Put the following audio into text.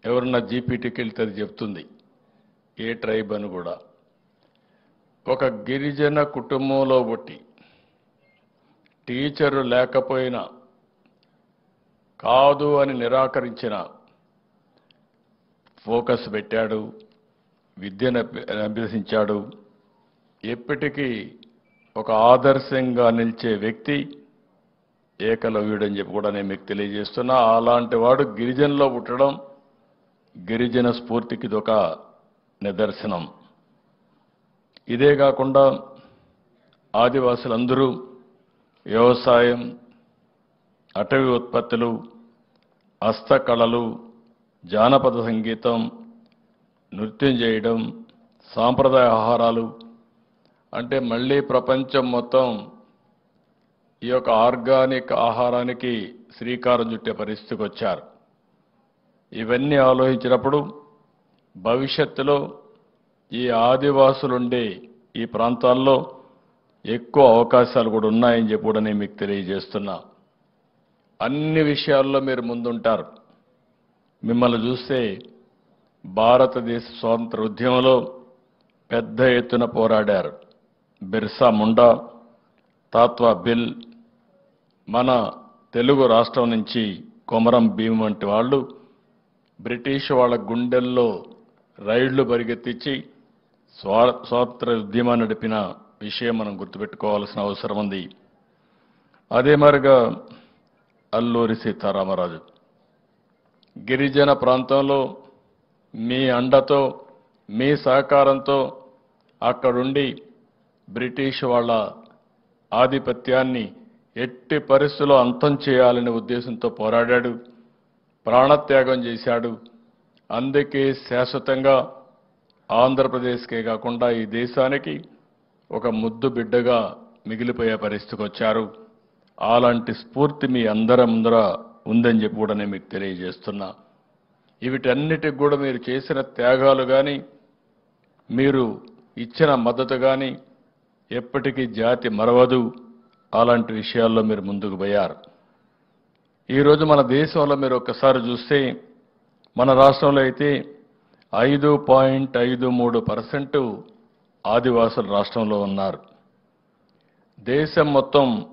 ఎవరన్నా జీపీటీకి వెళ్తే అది చెప్తుంది ఏ ట్రైబ్ అని కూడా. ఒక గిరిజన కుటుంబంలో పుట్టి టీచరు లేకపోయినా కాదు అని నిరాకరించిన ఫోకస్ పెట్టాడు, విద్యను అభ్యసించాడు. ఎప్పటికీ ఒక ఆదర్శంగా నిలిచే వ్యక్తి ఏకలవ్యుడని చెప్పి కూడా నేను మీకు తెలియజేస్తున్నా. అలాంటి వాడు గిరిజనలో పుట్టడం గిరిజన స్ఫూర్తికి ఇదొక నిదర్శనం. ఇదే కాకుండా ఆదివాసులందరూ వ్యవసాయం, అటవీ ఉత్పత్తులు, హస్తకళలు, జానపద సంగీతం, నృత్యం చేయడం, సాంప్రదాయ ఆహారాలు అంటే మళ్ళీ ప్రపంచం మొత్తం ఈ యొక్క ఆర్గానిక్ ఆహారానికి శ్రీకారం చుట్టే పరిస్థితికి వచ్చారు. ఇవన్నీ ఆలోచించినప్పుడు భవిష్యత్తులో ఈ ఆదివాసులుండే ఈ ప్రాంతాల్లో ఎక్కువ అవకాశాలు కూడా ఉన్నాయని చెప్పి కూడా నేను మీకు తెలియజేస్తున్నా. అన్ని విషయాల్లో మీరు ముందుంటారు. మిమ్మల్ని చూస్తే భారతదేశ స్వాతంత్ర ఉద్యమంలో పెద్ద ఎత్తున పోరాడారు బిర్సా ముండా, తాత్వా బిల్, మన తెలుగు రాష్ట్రం నుంచి కొమరం భీం వంటి వాళ్ళు బ్రిటిష్ వాళ్ళ గుండెల్లో రైళ్లు పరిగెత్తించి స్వాతంత్ర ఉద్యమాన్ని నడిపిన విషయం మనం గుర్తుపెట్టుకోవాల్సిన అవసరం ఉంది. అదే మరిగా అల్లూరి సీతారామరాజు గిరిజన ప్రాంతంలో మీ అండతో, మీ సహకారంతో అక్కడుండి బ్రిటిష్ వాళ్ళ ఆధిపత్యాన్ని ఎట్టి పరిస్థితుల్లో అంతం చేయాలనే ఉద్దేశంతో పోరాడాడు, ప్రాణత్యాగం చేశాడు. అందుకే శాశ్వతంగా ఆంధ్రప్రదేశ్కే కాకుండా ఈ దేశానికి ఒక ముద్దు బిడ్డగా మిగిలిపోయే పరిస్థితికి వచ్చారు. అలాంటి స్ఫూర్తి మీ అందరి ముందర ఉందని చెప్పి కూడా నేను మీకు తెలియజేస్తున్నా. వీటన్నిటికి కూడా మీరు చేసిన త్యాగాలు కానీ, మీరు ఇచ్చిన మద్దతు కానీ ఎప్పటికీ జాతి మరవదు. అలాంటి విషయాల్లో మీరు ముందుకు పోయారు. ఈరోజు మన దేశంలో మీరు ఒక్కసారి చూస్తే మన రాష్ట్రంలో అయితే 5.53% ఆదివాసులు రాష్ట్రంలో ఉన్నారు. దేశం మొత్తం